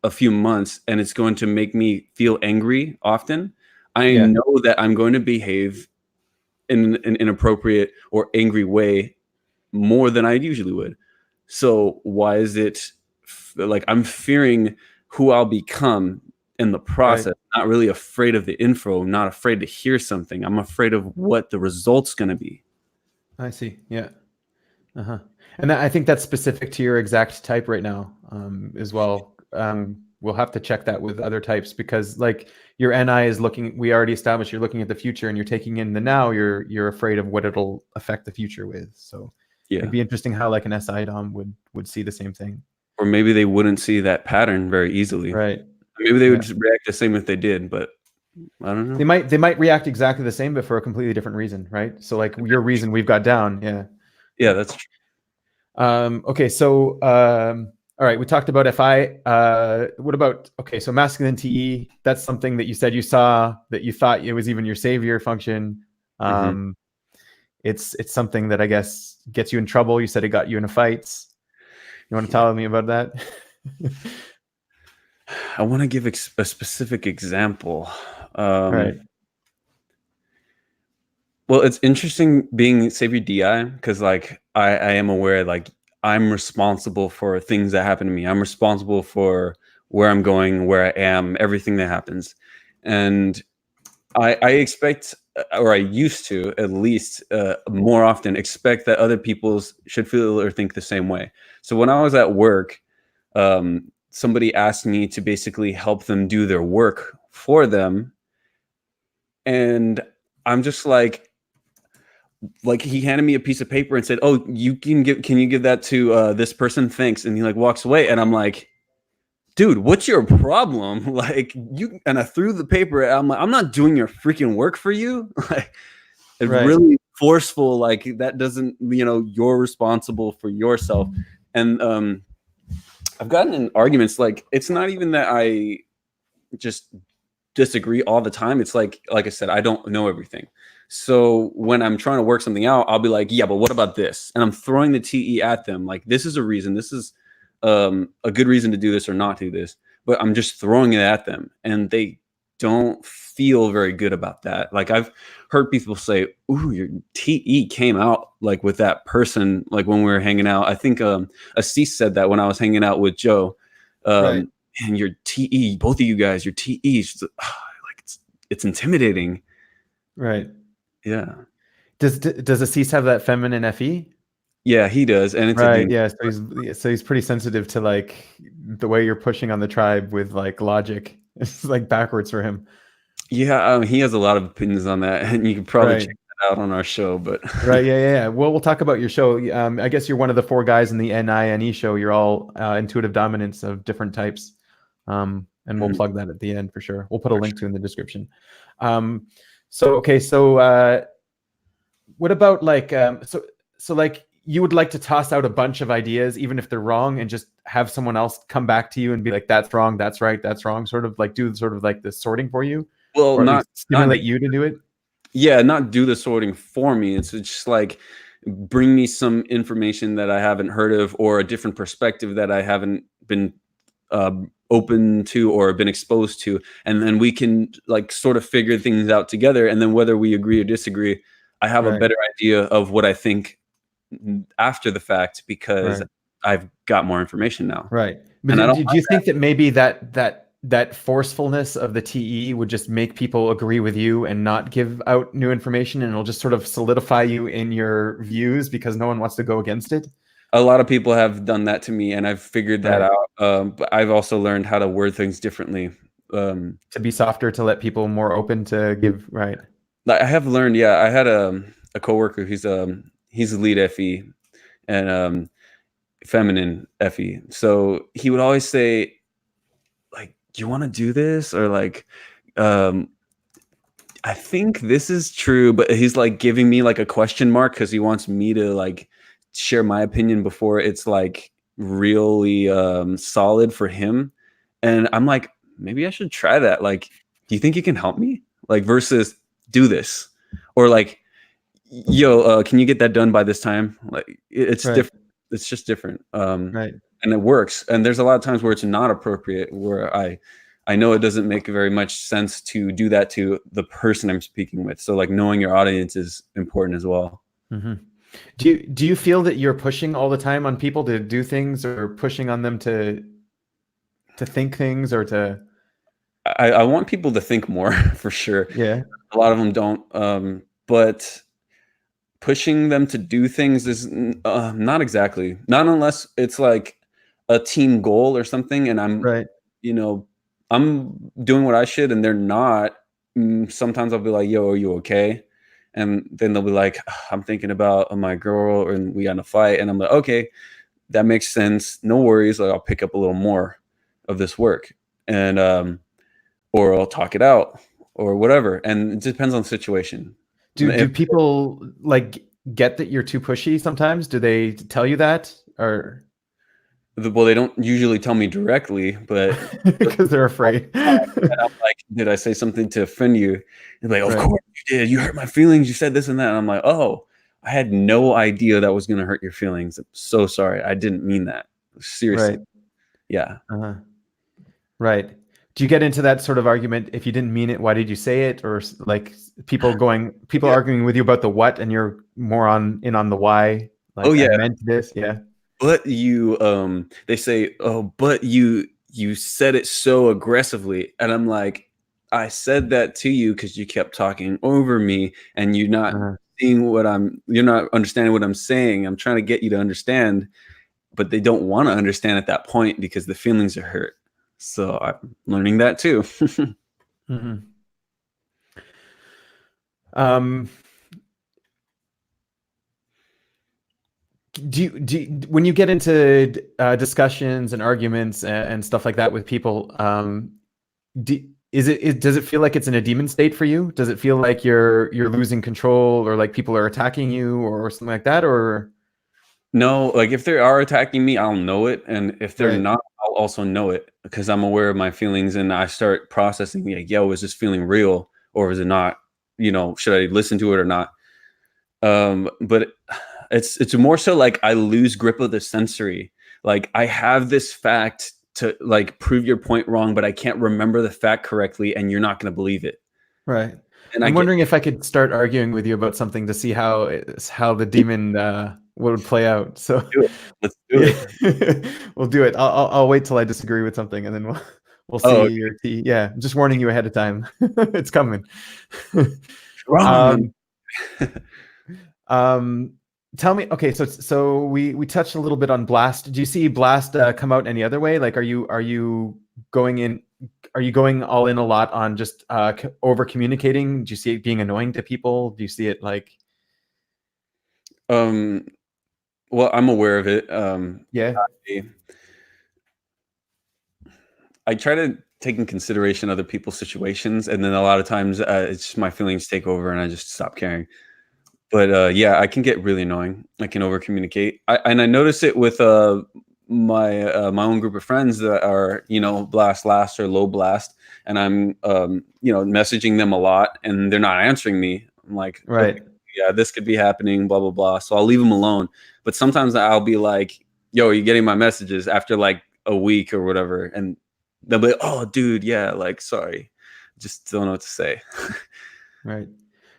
a few months and it's going to make me feel angry often, I know that I'm going to behave in an inappropriate or angry way more than I usually would. So why is it like I'm fearing who I'll become in the process, not really afraid of the info, not afraid to hear something. I'm afraid of what the result's going to be. I see. Yeah. Uh-huh. And I think that's specific to your exact type right now as well. We'll have to check that with other types because like your NI is looking, we already established you're looking at the future and you're taking in the now, you're afraid of what it'll affect the future with. So it'd be interesting how like an SI Dom would see the same thing. Or maybe they wouldn't see that pattern very easily. Right. Maybe they would just react the same if they did, but I don't know. They might react exactly the same, but for a completely different reason, right? So like your reason we've got down. Yeah. Yeah, that's true. Okay, so all right, we talked about FI. What about, okay, so masculine TE, that's something that you said you saw, that you thought it was even your savior function. It's something that I guess gets you in trouble. You said it got you into fights. You want to tell me about that? I want to give a specific example. Right. Well, it's interesting being Savior DI because like I am aware like I'm responsible for things that happen to me. I'm responsible for where I'm going, where I am, everything that happens. And I expect, or I used to at least more often expect that other people should feel or think the same way. So when I was at work, somebody asked me to basically help them do their work for them. And I'm just like he handed me a piece of paper and said, "Oh, can you give that to this person? Thanks." And he like walks away, and I'm like, "Dude, what's your problem?" Like and I threw the paper. I'm like, "I'm not doing your freaking work for you." Like, it's really forceful. Like that doesn't, you're responsible for yourself. And I've gotten in arguments. Like it's not even that I just disagree all the time. It's like I said, I don't know everything. So when I'm trying to work something out, I'll be like, yeah, but what about this? And I'm throwing the TE at them. Like, this is a reason. This is a good reason to do this or not do this. But I'm just throwing it at them. And they don't feel very good about that. Like I've heard people say, ooh, your TE came out like with that person, like when we were hanging out. I think Assis said that when I was hanging out with Joe. And your TE, both of you guys, your TE, like it's intimidating. Right. Yeah. Does Assis have that feminine FE? Yeah, he does, and it's right. Yeah, so he's pretty sensitive to like the way you're pushing on the tribe with like logic. It's like backwards for him. Yeah, he has a lot of opinions on that, and you can probably check that out on our show. But right, yeah. Well, we'll talk about your show. I guess you're one of the 4 guys in the NINE show. You're all intuitive dominants of different types, and we'll plug that at the end for sure. We'll put a link to in the description. So what about like so like you would like to toss out a bunch of ideas even if they're wrong and just have someone else come back to you and be like, that's wrong, that's right, that's wrong, sort of like do sort of like the sorting for you, Well, or at least not stimulate you to do it. yeah, not do the sorting for me. It's just like bring me some information that I haven't heard of or a different perspective that I haven't been open to or been exposed to, and then we can like sort of figure things out together. And then whether we agree or disagree, I have a Right, better idea of what I think after the fact because right, I've got more information now. right. But And I don't do you think that maybe that forcefulness of the TE would just make people agree with you and not give out new information, and it'll just sort of solidify you in your views because no one wants to go against it? a lot of people have done that to me, and I've figured that Right. out. But I've also learned how to word things differently. Um, To be softer, to let people more open to give, right. I have learned. Yeah, I had a coworker. He's a lead FE and feminine FE. So he would always say, like, "Do you want to do this?" Or like, um, "I think this is true," but he's like giving me like a question mark because he wants me to like share my opinion before it's like really solid for him. And I'm like, maybe I should try that. Like, do you think you can help me? Like, versus do this, or like, yo, can you get that done by this time? Like, it's Right. different. It's just different. Right. And it works. And there's a lot of times where it's not appropriate, where I know it doesn't make very much sense to do that to the person I'm speaking with. So like knowing your audience is important as well. Hmm. Do you feel that you're pushing all the time on people to do things, or pushing on them to think things, or to? I want people to think more for sure. Yeah. A lot of them don't. But pushing them to do things is not exactly, not unless it's like a team goal or something. And Right. you know, I'm doing what I should and they're not. Sometimes I'll be like, yo, are you okay? And then they'll be like, I'm thinking about my girl and we got in a fight. And I'm like, okay, that makes sense. No worries. Like, I'll pick up a little more of this work. And, or I'll talk it out or whatever. And it depends on the situation. Do If, people like get that you're too pushy sometimes? Do they tell you that, or well, they don't usually tell me directly, but because they're afraid? and I'm like, did I say something to offend you? And like, of Right. course you did. You hurt my feelings. You said this and that. And I'm like, oh, I had no idea that was going to hurt your feelings. I'm so sorry. I didn't mean that. Seriously. Right. Yeah. Uh-huh. Right. Do you get into that sort of argument? If you didn't mean it, why did you say it? Or like people Yeah. arguing with you about the what, and you're more on the why. Oh Like, I yeah. meant this. Yeah. But you, they say, oh, but you said it so aggressively. And I'm like, I said that to you because you kept talking over me and you're not Uh-huh. seeing you're not understanding what I'm saying. I'm trying to get you to understand, but they don't want to understand at that point because the feelings are hurt. So I'm learning that too. Hmm. Um, when you get into discussions and arguments and stuff like that with people, does it feel like it's in a demon state for you? Does it feel like you're losing control, or like people are attacking you, or something like that? Or No, like if they are attacking me, I'll know it. And if they're right, not, I'll also know it because I'm aware of my feelings and I start processing like, yo, is this feeling real or is it not? You know, should I listen to it or not? But it's more so like I lose grip of the sensory. Like I have this fact to like prove your point wrong, but I can't remember the fact correctly, and you're not gonna believe it. right. And I I'm get wondering if I could start arguing with you about something to see how the demon would play out. So do it. Let's do yeah, it. we'll do it. I'll wait till I disagree with something, and then we'll Oh, see okay. your T. Yeah, I'm just warning you ahead of time. It's coming. Wrong. um, um, Tell me. Okay, so we touched a little bit on Blast. Do you see Blast come out any other way? Like, are you going in? Are you going all in a lot on just over communicating? Do you see it being annoying to people? Do you see it like? Um, well, I'm aware of it. Yeah. I I try to take in consideration other people's situations, and then a lot of times it's just my feelings take over, and I just stop caring. But yeah, I can get really annoying. I can over communicate. And I notice it with my own group of friends that are, blast last or low blast, and I'm messaging them a lot, and they're not answering me. I'm like, okay, Right. yeah, this could be happening, blah blah blah. So I'll leave them alone. But sometimes I'll be like, "Yo, are you getting my messages?" After like a week or whatever, and they'll be, like, "Oh, dude, yeah, like sorry, just don't know what to say." Right.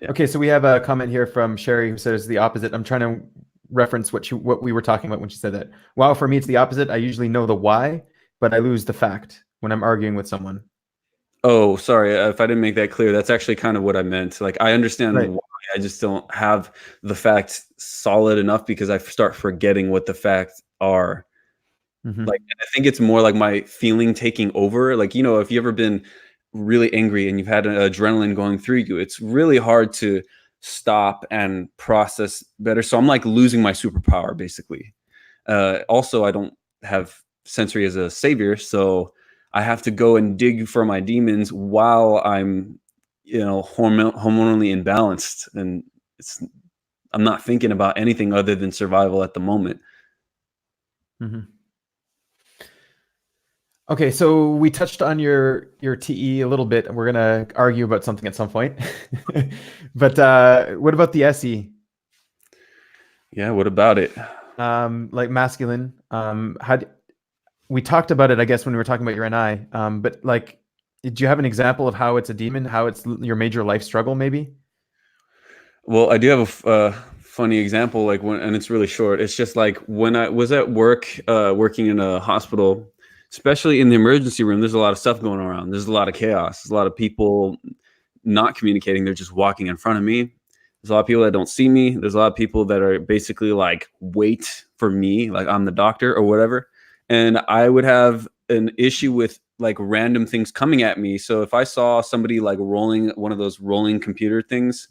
Yeah. Okay, so we have a comment here from Sherry who says the opposite. I'm trying to reference what we were talking about when she said that. Wow, for me it's the opposite. I usually know the why, but I lose the fact when I'm arguing with someone. Oh, sorry if I didn't make that clear. That's actually kind of what I meant. Like, I understand Right. why. I just don't have the facts solid enough because I start forgetting what the facts are. Like, Hmm. and I think it's more like my feeling taking over. Like, if you've ever been really angry and you've had an adrenaline going through you, it's really hard to stop and process better. So I'm like losing my superpower basically. Also, I don't have sensory as a savior, so I have to go and dig for my demons while I'm, hormonally imbalanced, and it's I'm not thinking about anything other than survival at the moment. Hmm. Okay, so we touched on your TE a little bit. We're gonna argue about something at some point. But what about the SE? Yeah, what about it? Like masculine. We talked about it, I guess, when we were talking about your NI. But like, do you have an example of how it's a demon? How it's your major life struggle, maybe? Well, I do have a funny example, like and it's really short. It's just like when I was at work, working in a hospital, especially in the emergency room. There's a lot of stuff going around. There's a lot of chaos. There's a lot of people not communicating. They're just walking in front of me. There's a lot of people that don't see me. There's a lot of people that are basically like wait for me, like I'm the doctor or whatever. And I would have an issue with like random things coming at me. So if I saw somebody like rolling one of those rolling computer things,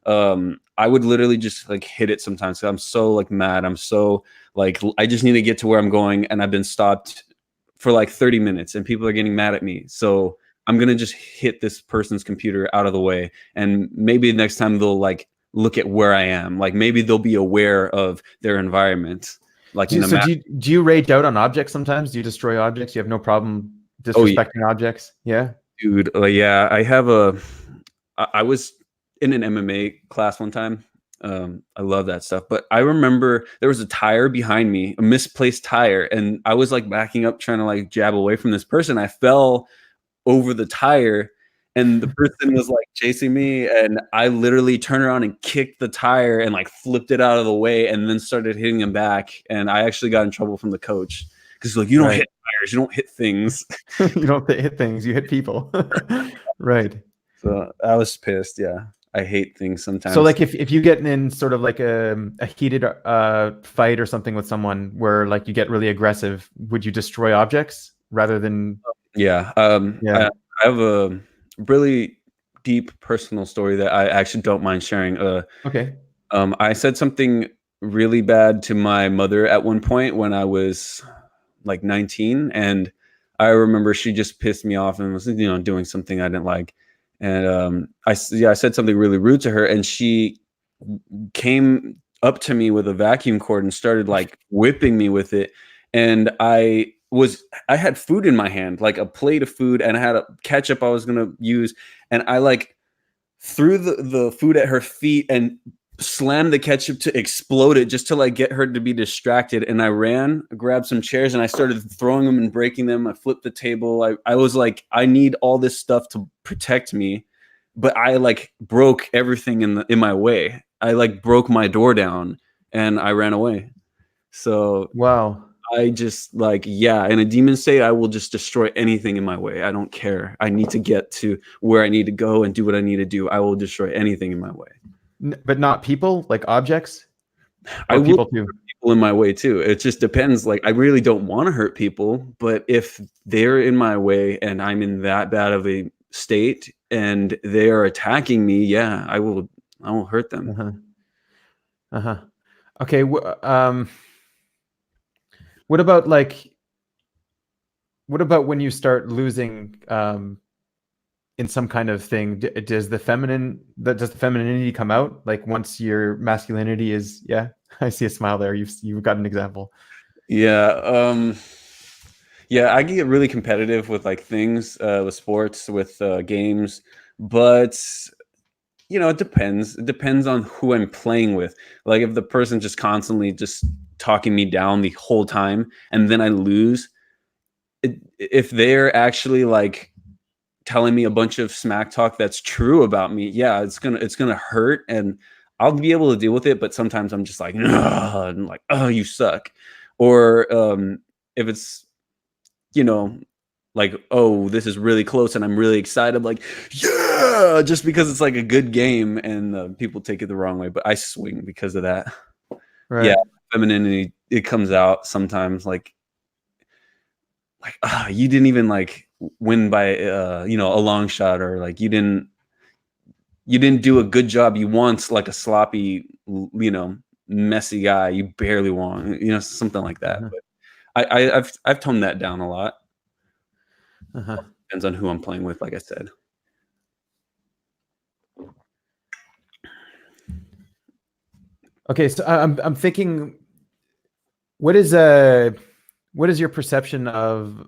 I would literally just like hit it sometimes. 'Cause I'm so like mad. I'm so like I just need to get to where I'm going, and I've been stopped for like 30 minutes, and people are getting mad at me. So I'm gonna just hit this person's computer out of the way, and maybe next time they'll like look at where I am. Like maybe they'll be aware of their environment. Like in a map. Do you rage out on objects sometimes? Do you destroy objects? You have no problem Oh yeah, disrespecting objects? Yeah. dude. Yeah, I have a. I was in an MMA class one time. I love that stuff. But I remember there was a tire behind me, a misplaced tire, and I was like backing up, trying to like jab away from this person. I fell over the tire, and the person was like chasing me, and I literally turned around and kicked the tire and like flipped it out of the way, and then started hitting him back. And I actually got in trouble from the coach because like you don't Right. hit tires, you don't hit things. You don't hit things, you hit people. Right. So I was pissed. Yeah, I hate things So sometimes. like if you get in sort of like a heated fight or something with someone where like you get really aggressive, would you destroy objects rather than Yeah. yeah. I have a really deep personal story that I actually don't mind sharing. Okay. I said something really bad to my mother at one point when I was like 19, and I remember she just pissed me off and was doing something I didn't like, and I said something really rude to her, and she came up to me with a vacuum cord and started like whipping me with it, and I had food in my hand, like a plate of food, and I had a ketchup I was gonna use, and I like threw the food at her feet and slammed the ketchup to explode it just to like get her to be distracted. And I ran, grabbed some chairs, and I started throwing them and breaking them. I flipped the table. I was like, I need all this stuff to protect me, but I like broke everything in my way. I like broke my door down and I ran away. So Wow. I just like, yeah, in a demon state, I will just destroy anything in my way. I don't care. I need to get to where I need to go and do what I need to do. I will destroy anything in my way. But not people, like objects I or will people too. hurt people in my way too. It just depends. Like, I really don't want to hurt people, but if they're in my way and I'm in that bad of a state and they are attacking me, yeah, I will hurt them. Uh-huh. Uh-huh. Okay, what about like what about when you start losing in some kind of thing? Does the femininity come out like once your masculinity is? Yeah, I see a smile there. You've got an example. Yeah. Yeah, I get really competitive with like things, with sports, with games, but it depends. It depends on who I'm playing with. Like if the person just constantly just talking me down the whole time and then I lose, if they're actually like telling me a bunch of smack talk that's true about me, yeah, it's gonna hurt, and I'll be able to deal with it. But sometimes I'm just like, "Ugh," and like, oh, you suck. Or if it's like, oh, this is really close and I'm really excited, I'm like, yeah, just because it's like a good game, and people take it the wrong way, but I swing because of that. Yeah, Right. femininity, it comes out sometimes, like you didn't even like win by a long shot, or like you didn't do a good job, you won like a sloppy, messy guy, you barely won, something like that. Uh-huh. But I've toned that down a lot. Uh-huh. Depends on who I'm playing with, like I said. Okay, so I'm thinking, what is your perception of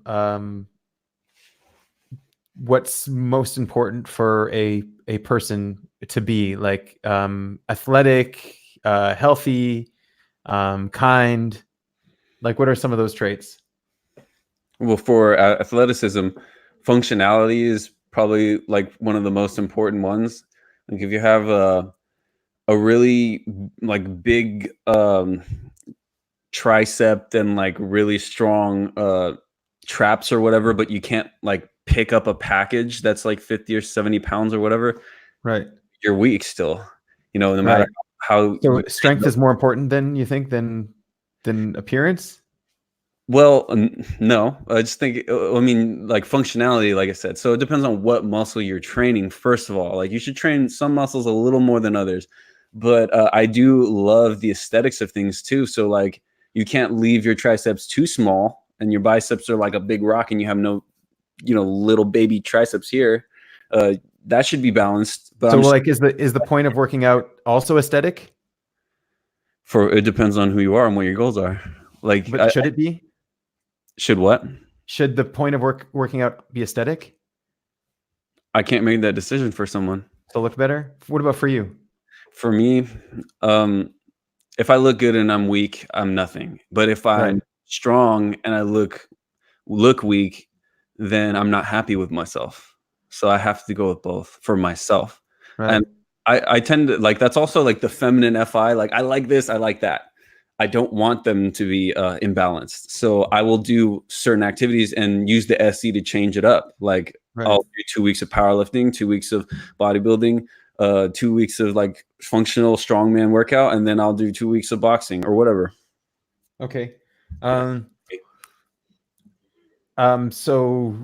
what's most important for a person to be, like, athletic, healthy, kind? Like, what are some of those traits? Well, for athleticism, functionality is probably like one of the most important ones. Like if you have a really like big tricep and like really strong traps or whatever, but you can't like pick up a package that's like 50 or 70 pounds or whatever, Right. you're weak still. No matter Right. how So strength is more important than you think than appearance? well, no, I just think, I mean, like functionality, like I said. So it depends on what muscle you're training, first of all. Like you should train some muscles a little more than others. But I do love the aesthetics of things too. So, like, you can't leave your triceps too small and your biceps are like a big rock and you have no, little baby triceps here. Uh, that should be balanced. But So I'm just, like, is the point of working out also aesthetic? it depends on who you are and what your goals are. Like, But should it be? should what? Should the point of working out be aesthetic I can't make that decision for someone. to look better? What about for you? For me, um, if I look good and I'm weak, I'm nothing. But if Right. I'm strong and I look weak, then I'm not happy with myself. So I have to go with both for myself. Right. And I tend to like, that's also like the feminine FI. Like I like this, I like that. I don't want them to be imbalanced. So I will do certain activities and use the SE to change it up. Like Right. I'll do 2 weeks of powerlifting, 2 weeks of bodybuilding, 2 weeks of like functional strongman workout, and then I'll do 2 weeks of boxing or whatever. Okay. Yeah. So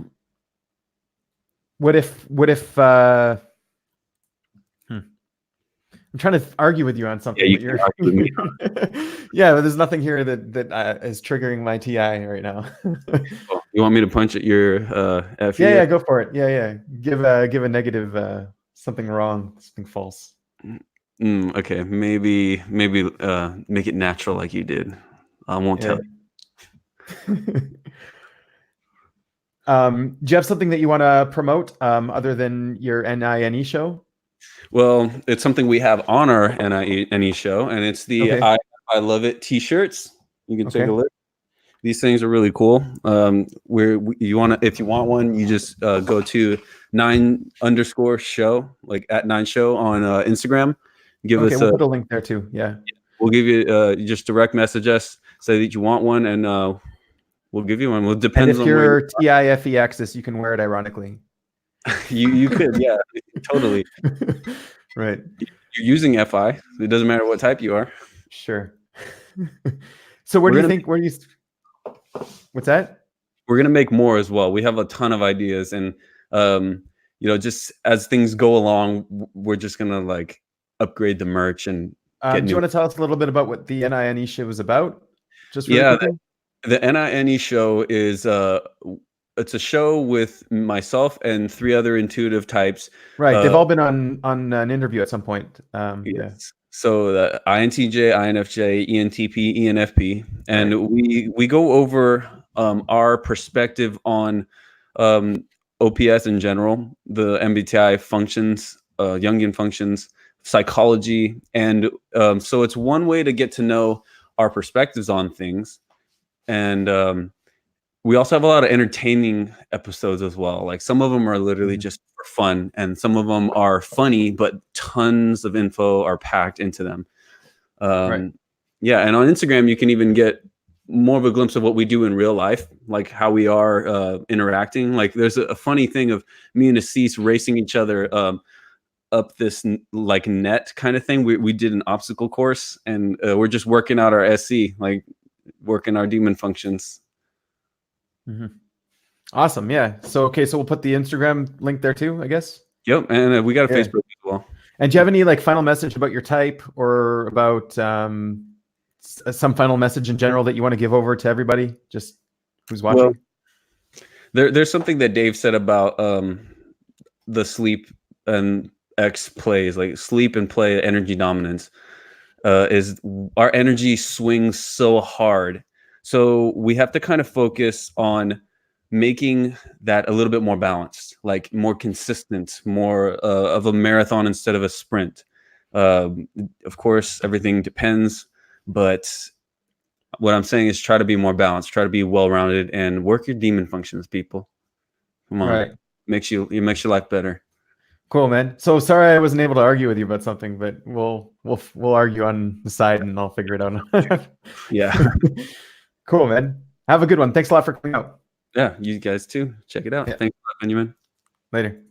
what if I'm trying to argue with you on something, You but can you're argue with me. yeah, but there's nothing here that is triggering my TI right now. Oh, you want me to punch at your FE? Yeah, go for it. Yeah. Give a negative, something wrong, something false. Okay, maybe make it natural like you did. I won't tell you. Do you have something that you want to promote, other than your NINE show? Well, it's something we have on our NIE show, and it's the Okay. I Love It t-shirts. You can take Okay. a look. These things are really cool. If you want one, you just go to 9_show, like at 9show on Instagram. Give Okay, us we'll put a link there too. Yeah. we'll give you you just direct message us, say that you want one, and we'll give you one. Well, it And depends if on where you're TIFE access, you can wear it ironically. you could, yeah, totally. Right. You're using FI. It doesn't matter what type you are. Sure. So what's that? We're gonna make more as well. We have a ton of ideas, and just as things go along, we're just gonna like upgrade the merch and Do you want to tell us a little bit about what the NINE show was about? Just really quickly. The NINE show is it's a show with myself and 3 other intuitive types. Right. They've all been on an interview at some point. Yeah. Yes. So the INTJ, INFJ, ENTP, ENFP, and Right. we go over our perspective on OPS in general, the MBTI functions, Jungian functions, psychology, and so it's one way to get to know our perspectives on things. And we also have a lot of entertaining episodes as well. Like some of them are literally Mhm. just for fun, and some of them are funny, but tons of info are packed into them. Right. Yeah, and on Instagram you can even get more of a glimpse of what we do in real life, like how we are interacting. Like there's a funny thing of me and Assis racing each other up this like net kind of thing. We did an obstacle course, and we're just working out our SC, like working our demon functions. Mhm. Awesome. Yeah. So, okay. So we'll put the Instagram link there too, I guess. Yep, and we got a Yeah. Facebook as well. And do you have any like final message about your type, or about some final message in general that you want to give over to everybody just who's Well, watching? there's something that Dave said about the sleep and X plays, like sleep and play energy dominance. Is our energy swings so hard. So we have to kind of focus on making that a little bit more balanced, like more consistent, more of a marathon instead of a sprint. Of course, everything depends, but what I'm saying is try to be more balanced, try to be well-rounded, and work your demon functions, people. Come on, Right. it makes your life better. Cool, man. So sorry I wasn't able to argue with you about something, but we'll argue on the side and I'll figure it out. Yeah. Cool, man. Have a good one. Thanks a lot for coming out. Yeah, you guys too. Check it out. Yeah. Thanks a lot, Benjamin. Later.